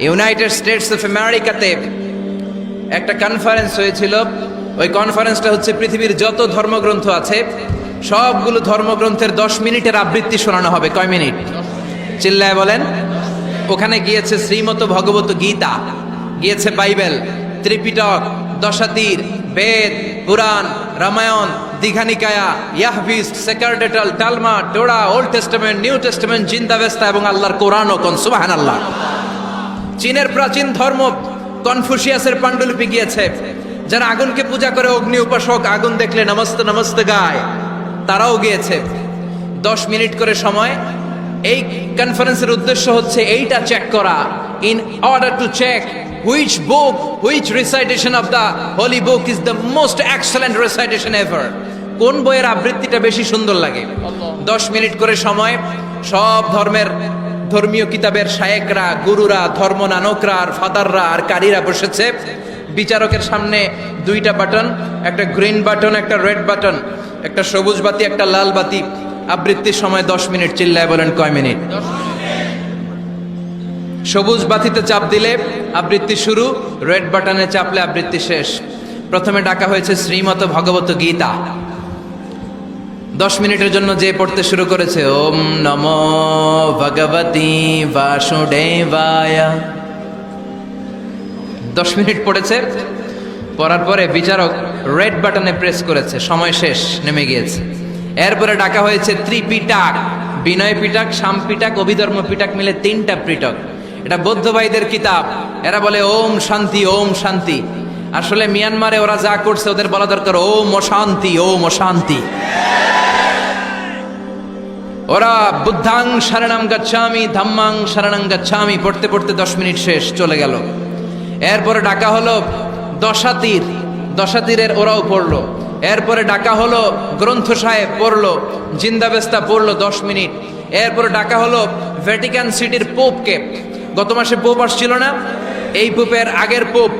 United states of আমেরিকাতে একটা conference হয়েছিল। ওই কনফারেন্সটা হচ্ছে পৃথিবীর যত ধর্মগ্রন্থ আছে সবগুলো ধর্মগ্রন্থের 10 মিনিটের আবৃত্তি শোনানো হবে। কয় মিনিট? চিল্লায় বলেন। ওখানে গিয়েছে শ্রীমত ভগবত গীতা, গিয়েছে বাইবেল, ত্রিপিটক, দশাতীর, বেদ, পুরাণ, রামায়ণ, দীঘানিকায়া, ইয়াহভিস, সেকারডেটাল, টালমা, Torah, Old Testament, New Testament, জিন্দাবেস্তা এবং আল্লাহর কোরআন ও কোন সুবহানাল্লাহ। চীনের প্রাচীন ধর্ম কনফুসিয়াসের পাণ্ডুলিপি গিয়েছে। যারা আগুনকে পূজা করে, অগ্নি উপাসক, আগুন দেখলে নমস্তে নমস্তে গায়, তারাও গিয়েছে। 10 মিনিট করে সময়। এই কনফারেন্সের উদ্দেশ্য হচ্ছে এইটা চেক করা, in order to check which book, which recitation of the holy book is the most excellent recitation ever. কোন বইয়ের আবৃত্তিটা বেশি সুন্দর লাগে। 10 মিনিট করে সময়। সব ধর্মের ধর্মীয় কিতাবের শায়েকরা, গুরুরা, ধর্মনানকরা আর ফাদাররা আর কারীরা বসেছে। বিচারকের সামনে 2টা বাটন, একটা গ্রিন বাটন, একটা রেড বাটন, একটা সবুজ বাতি, একটা লাল বাতি। আবৃত্তির সময় 10 মিনিট। চিল্লায় বলেন কয় মিনিট? সবুজ বাতিতে চাপ দিলে আবৃত্তি শুরু, রেড বাটনে চাপলে আবৃত্তি শেষ। প্রথমে ডাকা হয়েছে শ্রীমত ভগবত গীতা। 10 মিনিটের জন্য যে পড়তে শুরু করেছে, ওম নমো ভগবতী বাসুদেবায়। 10 মিনিট পড়েছে। পড়ার পরে বিচারক রেড বাটনে প্রেস করেছে, সময় শেষ, নেমে গিয়েছে। এরপরে ডাকা হয়েছে ত্রিপিটক, বিনয় পিটক, শাম পিটক, অভিধর্ম পিটক মিলে 3টা পিটক। এটা বৌদ্ধ ভাইদের কিতাব। এরা বলে ওম শান্তি, ওম শান্তি। আসলে মিয়ানমারে ওরা যা করছে ওদের বলা দরকার ওম অশান্তি, ওম অশান্তি। ওরা বুদ্ধাং শরণং গচ্ছামি, ধাম্মাং শরণং গচ্ছামি পড়তে পড়তে 10 মিনিট শেষ, চলে গেল। এরপরে ডাকা হলো দশাতীর, দশাতীরের ওরাও পড়লো। এরপরে ডাকা হলো গ্রন্থ সাহেব, পড়লো। জিন্দাবেস্তা পড়লো 10 মিনিট। এরপরে ডাকা হলো ভ্যাটিকান সিটির পোপকে। গত মাসে পোপ আসছিল না? এই পোপের আগের পোপ,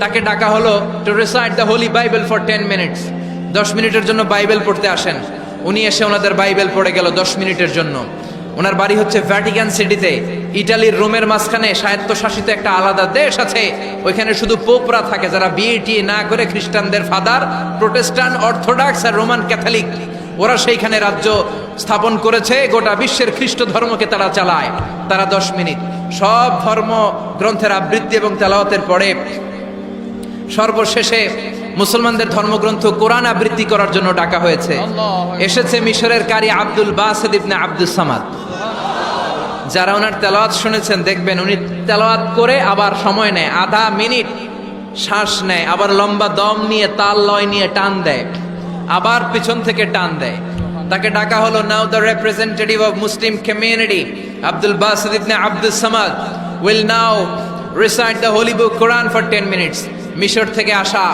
তাকে ডাকা হলো to recite the Holi Bible for 10 minutes. 10 মিনিটের জন্য বাইবেল পড়তে আসেন। উনি এসে ওনাদের বাইবেল পড়ে গেল 10 মিনিটের জন্য। ওনার বাড়ি হচ্ছে ভ্যাটিকান সিটিতে, ইটালির রোমের মাঝখানে স্বায়ত্তশাসিত একটা আলাদা দেশ আছে। ওইখানে শুধু পোপরা থাকে, যারা বিএটি না করে খ্রিস্টানদের ফাদার, প্রোটেস্টান্ট, অর্থোডক্স আর রোমান ক্যাথলিক, ওরা সেইখানে রাজ্য স্থাপন করেছে। গোটা বিশ্বের খ্রিস্ট ধর্মকে তারা চালায়। তারা 10 মিনিট সব ধর্ম গ্রন্থের আবৃত্তি এবং তেলাওয়াতের পরে সর্বশেষে মুসলমানদের ধর্মগ্রন্থ কোরআন আবৃত্তি করার জন্য ডাকা হয়েছে। এসেছে মিশরের কারি Abdul Basit ibne Abdus Samad. যারা ওনার তেলাওয়াত শুনেছেন দেখবেন উনি তেলাওয়াত করে আবার সময় নেয়, আধা মিনিট শ্বাস নেয়, আবার লম্বা দম নিয়ে তাল লয় নিয়ে টান দেয়, আবার পিছন থেকে টান দেয়। তাকে ডাকা হলো now the representative of Muslim community Abdul Basit ibne Abdus Samad will now recite the holy book Quran for 10 minutes. মিশর থেকে আসা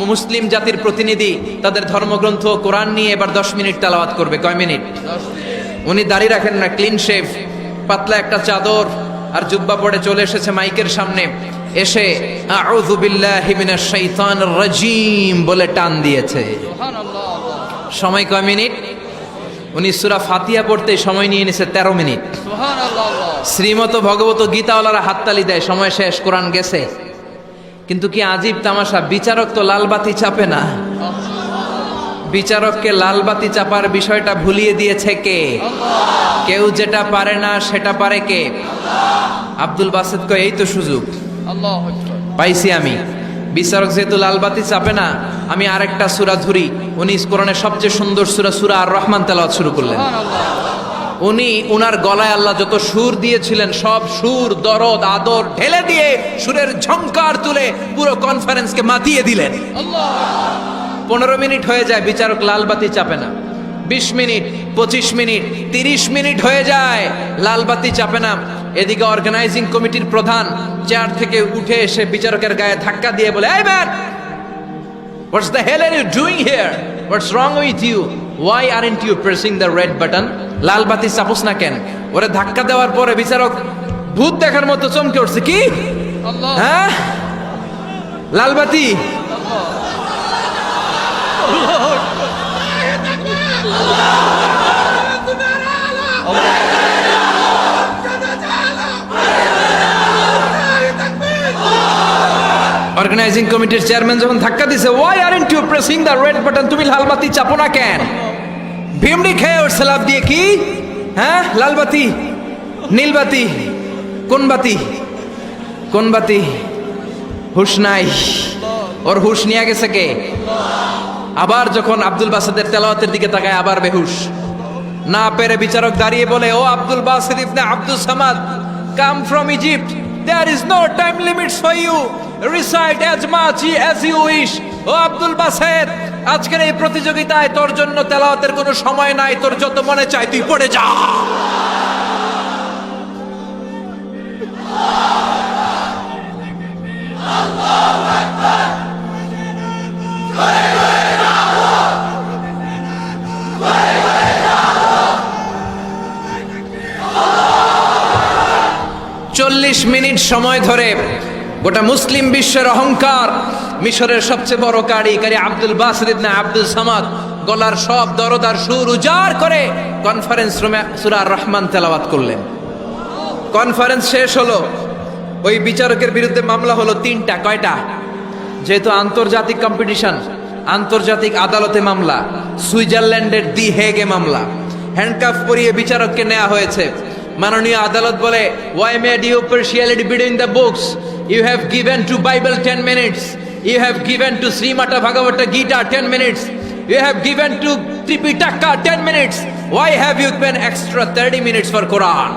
মুসলিম জাতির প্রতিনিধি তাদের ধর্মগ্রন্থ কোরআন নিয়ে এবার 10 মিনিট তেলাওয়াত করবে। কয় মিনিট? উনি দাড়ি রাখেন না, ক্লিন শেভ, পাতলা একটা চাদর আর জুব্বা পরে চলে এসেছে মাইকের সামনে। এসে আউযু বিল্লাহি মিনাশ শাইতানির রাজিম বলে টান দিয়েছে। সময় কয় মিনিট? উনি সূরা ফাতিহা পড়তে সময় নিয়ে নিয়েছে 13 মিনিট। শ্রীমত ভগবত গীতাওয়ালারা হাততালি দেয়, সময় শেষ, কোরআন গেছে। কিন্তু কি আজীব তামাশা, বিচারক তো লাল বাতি চাপে না। বিচারককে লাল বাতি চাপার বিষয়টা ভুলিয়ে দিয়েছে কে? কেউ যেটা পারে না সেটা পারে কে? আব্দুল বাসিত কয় এই তো সুযোগ পাইছি আমি। বিচারক যেহেতু লাল বাতি চাপে না, আমি আরেকটা সূরা ধরি। উনি কোরআনের সবচেয়ে সুন্দর সূরা, সূরা আর রহমান তেলাওয়াত শুরু করলেন। উনি উনার গলায় আল্লাহ যত সুর দিয়েছিলেন সব সুর, দরদ, আদর ঢেলে দিয়ে সুরের ঝংকার তুলে পুরো কনফারেন্সকে মাতিয়ে দিলেন। 15 মিনিট হয়ে যায়, বিচারক লাল বাতি চাপে না। 20 মিনিট, 25 মিনিট, 30 মিনিট হয়ে যায়, লাল বাতি চাপে না। এদিকে অর্গানাইজিং কমিটির প্রধান চেয়ার থেকে উঠে এসে বিচারকের গায়ে ধাক্কা দিয়ে বলে, এই man, what's the hell are you doing here? What's wrong with you? Why aren't you pressing the red button? লাল বাতি চাপোস না কেন? ওরে ধাক্কা দেওয়ার পরে বিচারক ভূত দেখার মতো চমকে উঠছে। কি? হ্যাঁ, লাল বাতি? অর্গানাইজিং কমিটির চেয়ারম্যান যখন ধাক্কা দিছে, why aren't you pressing the red button, তুমি লাল বাতি চাপো না কেন? ভিমড়ি খেয়ে ওর লাফ দিয়ে, কি হ্যাঁ লাল বাতি নীল বাতি, কোন বাতি কোন বাতি? হুশ নাই, ওর হুশ নিয়ে গেছে কে? আবার যখন আব্দুল বাসেদের তেলাওয়াতের দিকে তাকায় আবার বেহুশ। না পেরে বিচারক দাঁড়িয়ে বলে, O Abdul Basit ibne Abdul Samad, come from Egypt, there is no time limits for you, recite as much as you wish. ও আব্দুল বাসেদ, আজকের এই প্রতিযোগিতায় তোর জন্য তেলাওয়াতের কোনো সময় নাই, তোর যত মনে চায় তুই পড়ে যা। চল্লিশ মিনিট সময় ধরে গোটা মুসলিম বিশ্বের অহংকার, মিশরের সবচেয়ে বড় কারি Abdul Basit ibne Abdul Samad গলার সব দরদার সুর উজাড় করে কনফারেন্স রুমে সূরা রহমান তেলাওয়াত করলেন। কনফারেন্স শেষ হলো, ওই বিচারকের বিরুদ্ধে মামলা হলো তিনটা। কয়টা? যেহেতু আন্তর্জাতিক কম্পিটিশন, আন্তর্জাতিক আদালতে মামলা, সুইজারল্যান্ডের দি হেগে মামলা। হ্যান্ডকাফ পরিয়ে বিচারককে নেওয়া হয়েছে। মাননীয় আদালত বলে, why made you partiality between the books? You have given to Bible 10 minutes. You have given to Srimata Bhagavata Gita 10 minutes. You have given to Tripitaka 10 minutes. Why have you given extra 30 minutes for Quran?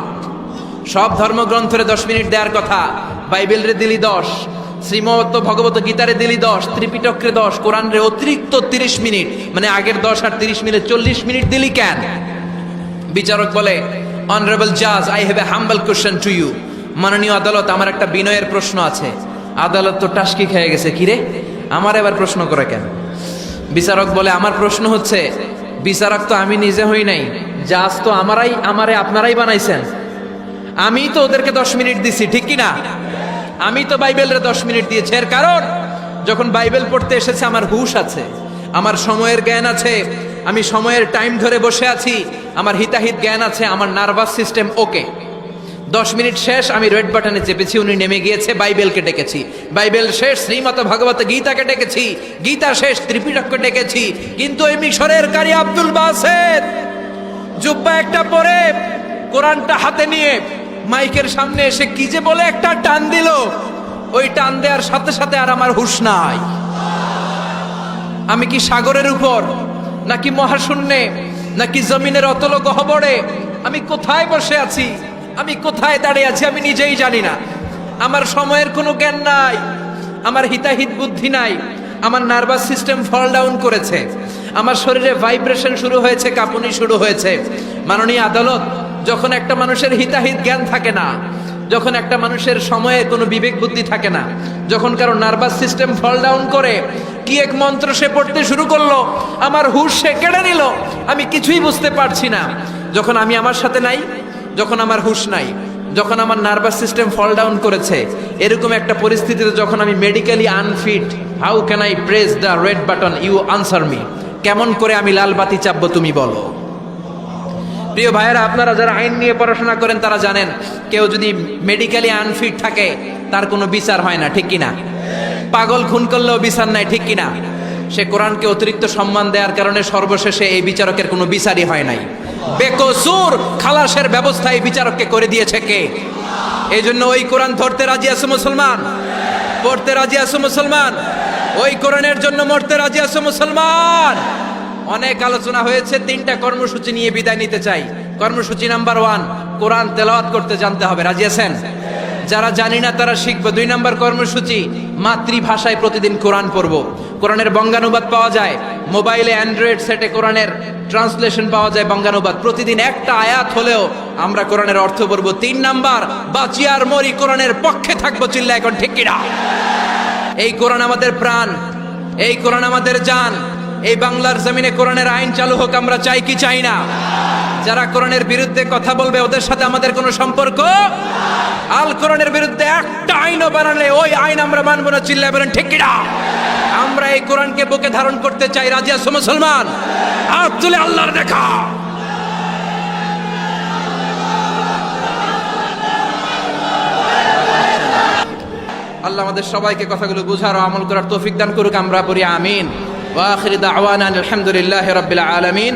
সব ধর্মগ্রন্থরে 10 minute দেওয়ার কথা, বাইবেলরে দিলি 10, শ্রীমত ভগবত গীতারে দিলি 10, ত্রিপিটকরে 10, কোরআনরে অতিরিক্ত 30 minute, মানে আগের 10 আর 30 মিলে 40 minute দিলি কেন? বিচারক বলে, অনারেবল জাজ, I have a humble question to you. মাননীয় আদালত, আমার একটা বিনয়ের প্রশ্ন আছে। আদালত তো টাসকি খেয়ে গেছে, কিরে আমার এবার প্রশ্ন করে কেন? বিচারক বলে, আমার প্রশ্ন হচ্ছে, বিচারক তো আমি নিজে হই নাই, জাজ তো আমারে আপনারাই বানাইছেন। আমি তো ওদেরকে 10 মিনিট দিছি, ঠিক কি না? আমি তো বাইবেলরে 10 মিনিট দিয়েছি। এর কারণ, যখন বাইবেল পড়তে এসেছে আমার হুশ আছে, আমার সময়ের জ্ঞান আছে, আমি সময়ের টাইম ধরে বসে আছি, আমার হিতাহিত জ্ঞান আছে, আমার নার্ভাস সিস্টেম ওকে। 10 মিনিট শেষ, আমি রেড বাটনে চেপেছি, উনি নেমে গিয়েছে, বাইবেলকে ডেকেছি, বাইবেল শেষ, শ্রীমত ভগবত গীতাকে ডেকেছি, গীতা শেষ, ত্রিপিটককে ডেকেছি। কিন্তু এই মিশরের কারি আব্দুল বাসেদ জুব্বা একটা পরে কোরআনটা হাতে নিয়ে মাইকের সামনে এসে কি যে বলে একটা টান দিল, ওই টান দেওয়ার সাথে সাথে আর আমার হুঁশ নাই। আমি কি সাগরের উপর, নাকি মহাশূন্যে, নাকি জমিনের অতল গহ্বরে? আমি কোথায় বসে আছি, আমি কোথায় দাঁড়িয়ে আছি, আমি নিজেই জানি না। আমার সময়ের কোনো জ্ঞান নাই, আমার হিতাহিত বুদ্ধি নাই, আমার নার্ভাস সিস্টেম ফল ডাউন করেছে, আমার শরীরে ভাইব্রেশন শুরু হয়েছে, কাঁপুনি শুরু হয়েছে। মাননীয় আদালত, যখন একটা মানুষের হিতাহিত জ্ঞান থাকে না, যখন একটা মানুষের সময়ে কোনো বিবেক বুদ্ধি থাকে না, যখন কারো নার্ভাস সিস্টেম ফল ডাউন করে, কি এক মন্ত্র সে পড়তে শুরু করলো, আমার হুঁশ সে কেড়ে নিল, আমি কিছুই বুঝতে পারছি না। যখন আমি আমার সাথে নাই, যখন আমার হুঁশ নাই, যখন আমার নার্ভাস সিস্টেম ফল ডাউন করেছে, এরকম একটা পরিস্থিতিতে যখন আমি medically unfit, how can I press the red button? You answer me. কেমন করে আমি লাল বাতি চাপবো তুমি বলো? প্রিয় ভাইয়েরা, আপনারা যারা আইন নিয়ে পড়াশোনা করেন তারা জানেন, কেউ যদি মেডিকেলি আনফিট থাকে তার কোনো বিচার হয় না, ঠিক কিনা? পাগল খুন করলেও বিচার নাই, ঠিক কিনা? সে কোরআনকে অতিরিক্ত সম্মান দেওয়ার কারণে সর্বশেষে এই বিচারকের কোনো বিচারই হয় নাই। বেকসুর খালাসের ব্যবস্থা এই বিচারককে করে দিয়েছে কে? এই জন্য ওই কোরআন ধরতে রাজি আছো মুসলমান? পড়তে রাজি আছো মুসলমান? ওই কোরআনের জন্য মরতে রাজি আছো মুসলমান? অনেক আলোচনা হয়েছে, 3টা কর্মসূচি নিয়ে বিদায় নিতে চাই। কর্মসূচি নাম্বার 1, কোরআন তেলাওয়াত করতে জানতে হবে। রাজি আছেন? যারা জানি না তারা শিখবো। 2 নম্বর কর্মসূচি, মাতৃভাষায় প্রতিদিন কোরআন পড়বো। কোরআনের বঙ্গানুবাদ পাওয়া যায় মোবাইলে, অ্যান্ড্রয়েড সেটে কোরআনের ট্রান্সলেশন পাওয়া যায়, বঙ্গানুবাদ। প্রতিদিন একটা আয়াত হলেও আমরা কোরআনের অর্থ পড়বো। 3 নাম্বার, বাঁচি আর মরি কোরআনের পক্ষে থাকবো। চিল্লা এখন ঠিক কিনা? এই কোরআন আমাদের প্রাণ, এই কোরআন আমাদের জান। এই বাংলার জমিনে কোরআনের আইন চালু হোক, আমরা চাই কি চাই না? যারা কোরআনের বিরুদ্ধে কথা বলবে ওদের সাথে আমাদের কোনো সম্পর্ক। আল কোরআনের বিরুদ্ধে একটা আইনও বানালে ওই আইন আমরা মানবো না। চিল্লায় বলেন ঠিক কিনা? আমরা এই কোরআনকে বুকে ধারণ করতে চাই। রাজি আছো মুসলমান? হাত তুলে আল্লাহর দেখা। আল্লাহ আমাদের সবাইকে কথাগুলো বুঝার ও আমল করার তৌফিক দান করুক। আমরা পড়ি আমিন। ওয়া আখিরু দাওয়ানা আলহামদুলিল্লাহি রাব্বিল আলামিন।